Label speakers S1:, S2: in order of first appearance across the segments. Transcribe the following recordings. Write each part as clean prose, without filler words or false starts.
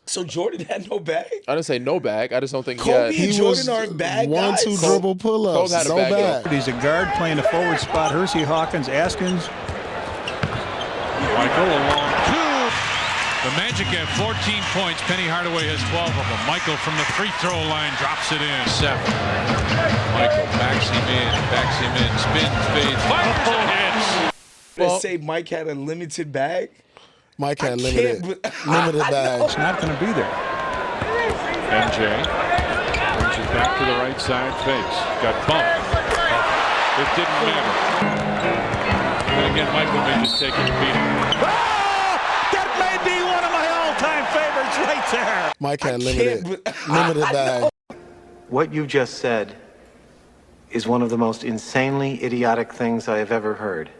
S1: So Jordan had no bag?
S2: I didn't say no bag. I just don't think
S1: Kobe
S2: he
S1: and Jordan are bad guys.
S3: 1-2 dribble pull-ups.
S2: Kobe had a
S3: No
S2: bag,
S3: bag.
S2: though.
S4: He's a guard playing a forward spot. Hersey, Hawkins, Askins. Michael along two.
S5: The Magic have 14 points. Penny Hardaway has 12 of them. Michael from the free throw line drops it in. 7. Michael backs him in, spins, fades, fires, and hits.
S1: They say Mike had a limited bag.
S3: Mike had limited bags.
S4: It's not going to be there.
S5: MJ brings it back to the right side, fakes. Got bumped. It didn't matter. And again, Michael may just take it and beat him.
S4: That may be one of my all-time favorites right there.
S3: Mike had limited bags.
S6: What you just said is one of the most insanely idiotic things I have ever heard.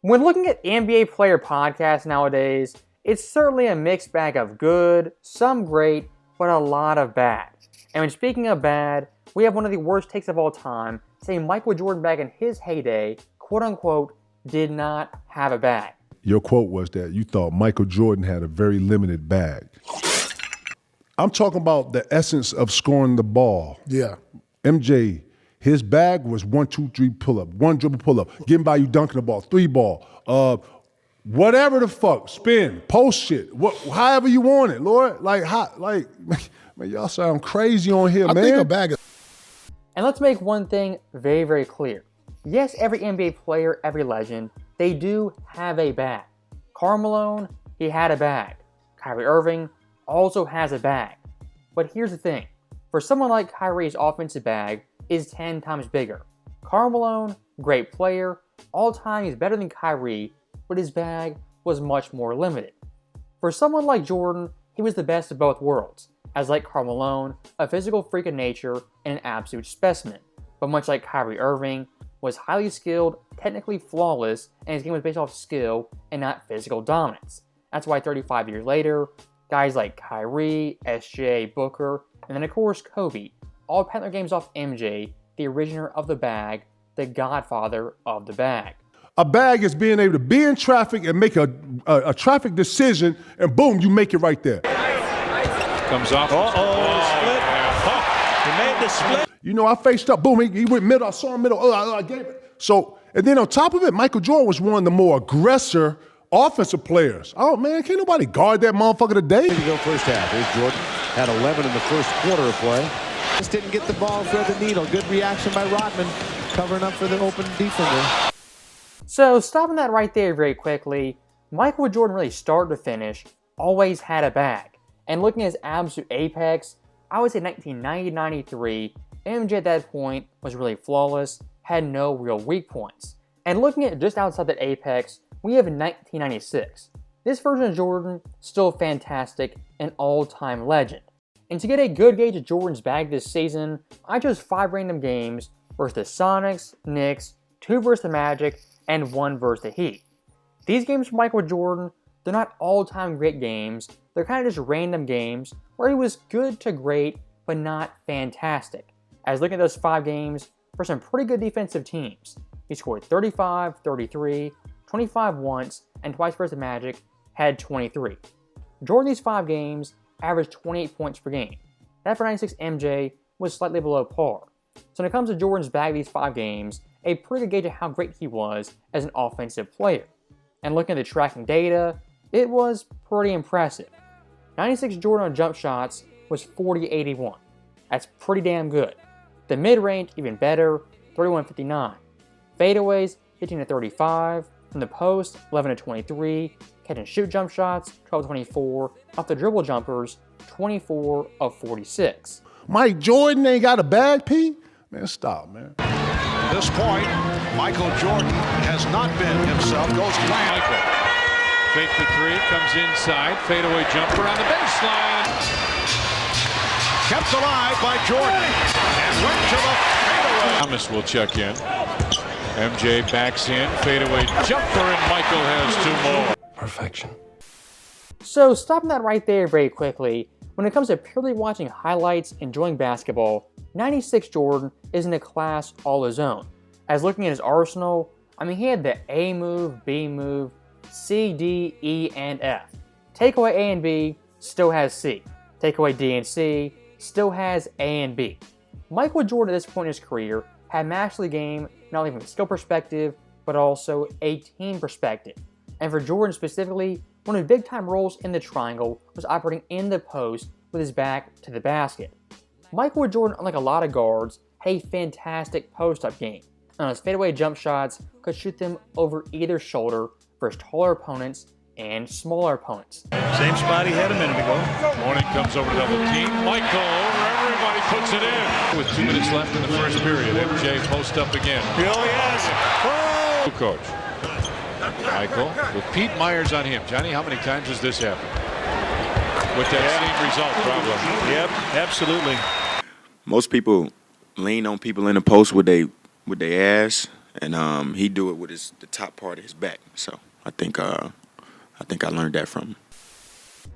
S7: When looking at NBA player podcasts nowadays, it's certainly a mixed bag of good, some great, but a lot of bad. And when speaking of bad, we have one of the worst takes of all time, saying Michael Jordan back in his heyday, quote unquote, did not have a bag.
S8: Your quote was that you thought Michael Jordan had a very limited bag. I'm talking about the essence of scoring the ball.
S3: Yeah.
S8: MJ, his bag was 1, 2, 3 pull-up, 1 dribble pull-up, getting by you dunking the ball, 3 ball, whatever the fuck, spin, post shit, however you want it, Lord. Man, y'all sound crazy on here, man.
S3: I think a bag is...
S7: And let's make one thing very, very clear. Yes, every NBA player, every legend, they do have a bag. Karl Malone, he had a bag. Kyrie Irving also has a bag. But here's the thing. For someone like Kyrie's offensive bag is 10 times bigger. Karl Malone, great player, all time he's better than Kyrie, but his bag was much more limited. For someone like Jordan, he was the best of both worlds, as like Karl Malone, a physical freak of nature and an absolute specimen, but much like Kyrie Irving, was highly skilled, technically flawless, and his game was based off skill and not physical dominance. That's why 35 years later, guys like Kyrie, SJ, Booker, and then of course Kobe, all patent their games off MJ, the originator of the bag, the godfather of the bag.
S8: A bag is being able to be in traffic and make a traffic decision, and boom, you make it right there.
S5: Comes off.
S4: Split. He made the split.
S8: You know, I faced up, boom, he went middle, I saw him middle, I gave it. So, and then on top of it, Michael Jordan was one of the more aggressive offensive players. Oh man, can't nobody guard that motherfucker today.
S9: To go first half. Here's Jordan. Had 11 in the first quarter of play. Just didn't get the ball, thread the needle. Good reaction by Rodman, covering up for the open defender.
S7: So stopping that right there very quickly, Michael Jordan really start to finish always had a bag. And looking at his absolute apex, I would say 1990-93, MJ at that point was really flawless, had no real weak points. And looking at just outside that apex, we have 1996. This version of Jordan, still fantastic, an all-time legend. And to get a good gauge of Jordan's bag this season, I chose 5 random games versus the Sonics, Knicks, 2 versus the Magic, and 1 versus the Heat. These games for Michael Jordan, they're not all-time great games, they're kind of just random games where he was good to great, but not fantastic. As looking at those 5 games for some pretty good defensive teams, he scored 35, 33, 25 once, and twice versus the Magic, had 23. During these 5 games, averaged 28 points per game. That for 96 MJ was slightly below par. So when it comes to Jordan's bag these 5 games, a pretty good gauge of how great he was as an offensive player. And looking at the tracking data, it was pretty impressive. 96 Jordan on jump shots was 40-81. That's pretty damn good. The mid-range even better, 31-59. Fadeaways, 15-35. From the post, 11-23. Catch and shoot jump shots, 12-24. Off the dribble jumpers, 24 of 46.
S8: Mike Jordan ain't got a bag, P? Man, stop, man.
S10: At this point, Michael Jordan has not been himself. Goes flat.
S5: Michael. Fake the 3, comes inside, fadeaway jumper on the baseline.
S10: Kept alive by Jordan and went to the fadeaway.
S5: Thomas will check in. MJ backs in, fadeaway jumper, and Michael has 2 more.
S1: Perfection.
S7: So stopping that right there very quickly, when it comes to purely watching highlights, enjoying basketball, 96 Jordan is in a class all his own. As looking at his arsenal, I mean, he had the A move, B move, C, D, E, and F. Take away A and B, still has C. Take away D and C, still has A and B. Michael Jordan at this point in his career had mastered the game not only from a skill perspective, but also a team perspective. And for Jordan specifically, one of his big time roles in the triangle was operating in the post with his back to the basket. Michael Jordan, unlike a lot of guards, had a fantastic post-up game. And his fadeaway jump shots could shoot them over either shoulder for his taller opponents and smaller opponents.
S4: Same spot he had a minute ago.
S5: Morning comes over to double team. Michael over everybody, puts it in. With 2 minutes left in the first period, MJ post up again.
S4: Oh, yes. Oh!
S5: Coach. Michael with Pete Myers on him. Johnny, how many times has this happened? With that same result, probably.
S4: Yep, absolutely.
S11: Most people lean on people in the post with their ass, and he do it with the top part of his back. So I think I learned that from him.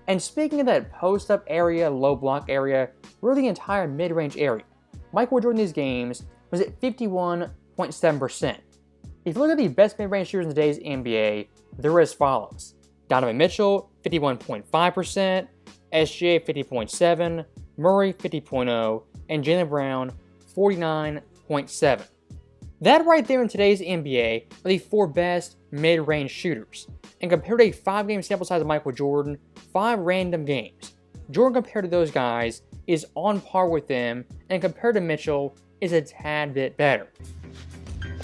S7: And speaking of that post-up area, low block area, really the entire mid-range area, Michael Jordan in these games was at 51.7%. If you look at the best mid-range shooters in today's NBA, they're as follows. Donovan Mitchell, 51.5%, SGA, 50.7%, Murray, 50.0%, and Jaylen Brown, 49.7%. That right there in today's NBA are the 4 best mid-range shooters. And compared to a 5-game sample size of Michael Jordan, 5 random games, Jordan compared to those guys is on par with them, and compared to Mitchell is a tad bit better.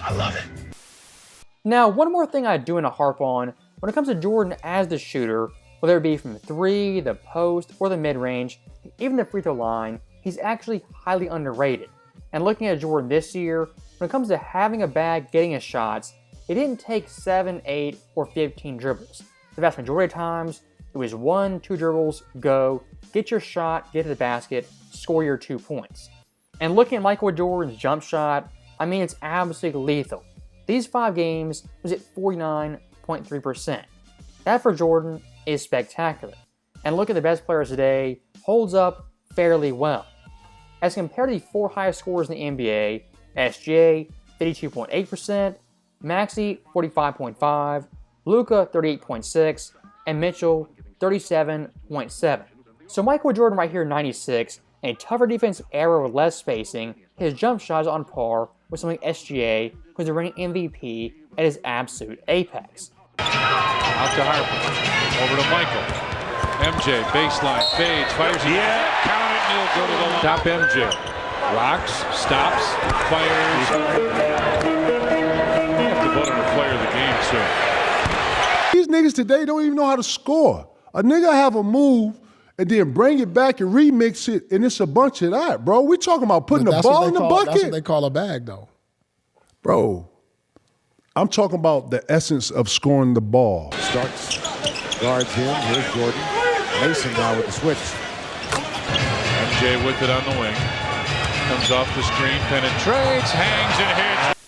S1: I love it.
S7: Now, one more thing I do want to harp on when it comes to Jordan as the shooter, whether it be from 3, the post, or the mid-range, even the free throw line, he's actually highly underrated. And looking at Jordan this year, when it comes to having a bag, getting his shots, it didn't take 7, 8, or 15 dribbles. The vast majority of times, it was 1, 2 dribbles, go, get your shot, get to the basket, score your 2 points. And looking at Michael Jordan's jump shot, I mean, it's absolutely lethal. These 5 games was at 49.3%. That for Jordan is spectacular. And look at the best players today, holds up fairly well. As compared to the 4 highest scorers in the NBA, SGA 52.8%, Maxey 45.5%, Luka 38.6%, and Mitchell 37.7%. So Michael Jordan right here 96, in a tougher defensive era with less spacing, his jump shot is on par with something SGA, who's the reigning MVP at his absolute apex.
S5: Out to Harper. Over to Michael. MJ, baseline, fades, fires. Yeah, count it, and he'll go to the line. Top MJ. Rocks, stops, fires. You have to vote on the player of the game, sir.
S8: These niggas today don't even know how to score. A nigga have a move and then bring it back and remix it, and it's a bunch of that, bro. We talking about putting the ball in the bucket.
S3: That's what they call a bag, though.
S8: Bro, I'm talking about the essence of scoring the ball.
S9: Starks, guards him. Here's Jordan. Mason now with the switch.
S5: MJ with it on the wing. Comes off the screen, penetrates, hangs, and hits.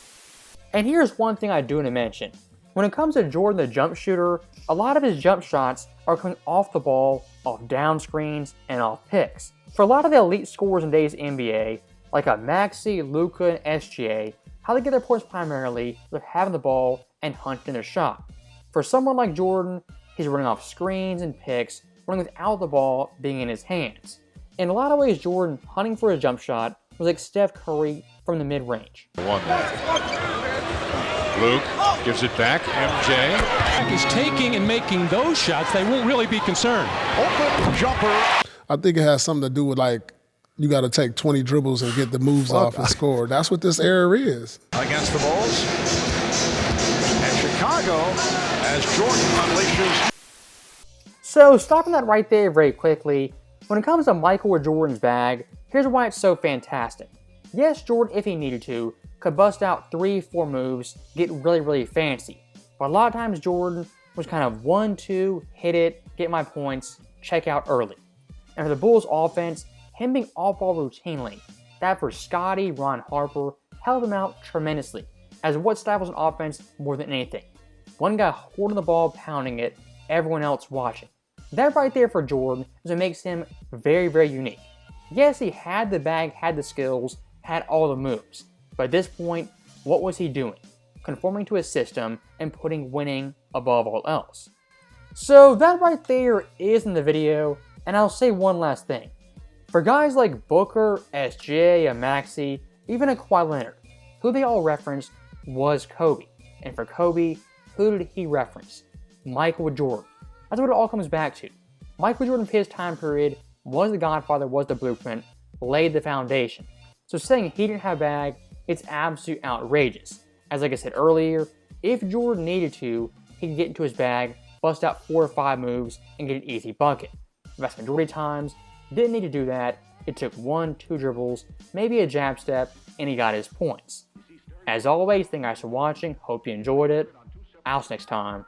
S7: And here's one thing I do want to mention. When it comes to Jordan the jump shooter, a lot of his jump shots are coming off the ball, off down screens, and off picks. For a lot of the elite scorers in today's NBA, like a Maxey, Luka, and SGA, how they get their points primarily with having the ball and hunting their shot. For someone like Jordan, he's running off screens and picks, running without the ball being in his hands. In a lot of ways, Jordan hunting for his jump shot was like Steph Curry from the mid-range.
S5: Luke gives it back. MJ
S12: is taking and making those shots. They won't really be concerned.
S10: Open jumper.
S3: I think it has something to do with, like, you got to take 20 dribbles and get the moves off and score. That's what this era is.
S10: Against the Bulls. And Chicago as Jordan unleashes.
S7: So stopping that right there very quickly, when it comes to Michael or Jordan's bag, here's why it's so fantastic. Yes, Jordan, if he needed to, could bust out 3, 4 moves, get really, really fancy. But a lot of times Jordan was kind of 1, 2, hit it, get my points, check out early. And for the Bulls offense, him being off-ball routinely, that for Scottie, Ron Harper, held him out tremendously, as what stifles an offense more than anything. One guy holding the ball, pounding it, everyone else watching. That right there for Jordan is what makes him very, very unique. Yes, he had the bag, had the skills, had all the moves. But at this point, what was he doing? Conforming to his system and putting winning above all else. So that right there is in the video. And I'll say one last thing. For guys like Booker, SGA, and Maxey, even a Kawhi Leonard, who they all referenced was Kobe. And for Kobe, who did he reference? Michael Jordan. That's what it all comes back to. Michael Jordan, for his time period, was the godfather, was the blueprint, laid the foundation. So saying he didn't have a bag, it's absolutely outrageous. As like I said earlier, if Jordan needed to, he could get into his bag, bust out 4 or 5 moves, and get an easy bucket. The vast majority of times, didn't need to do that. It took 1, 2 dribbles, maybe a jab step, and he got his points. As always, thank you guys for watching. Hope you enjoyed it. I'll see you next time.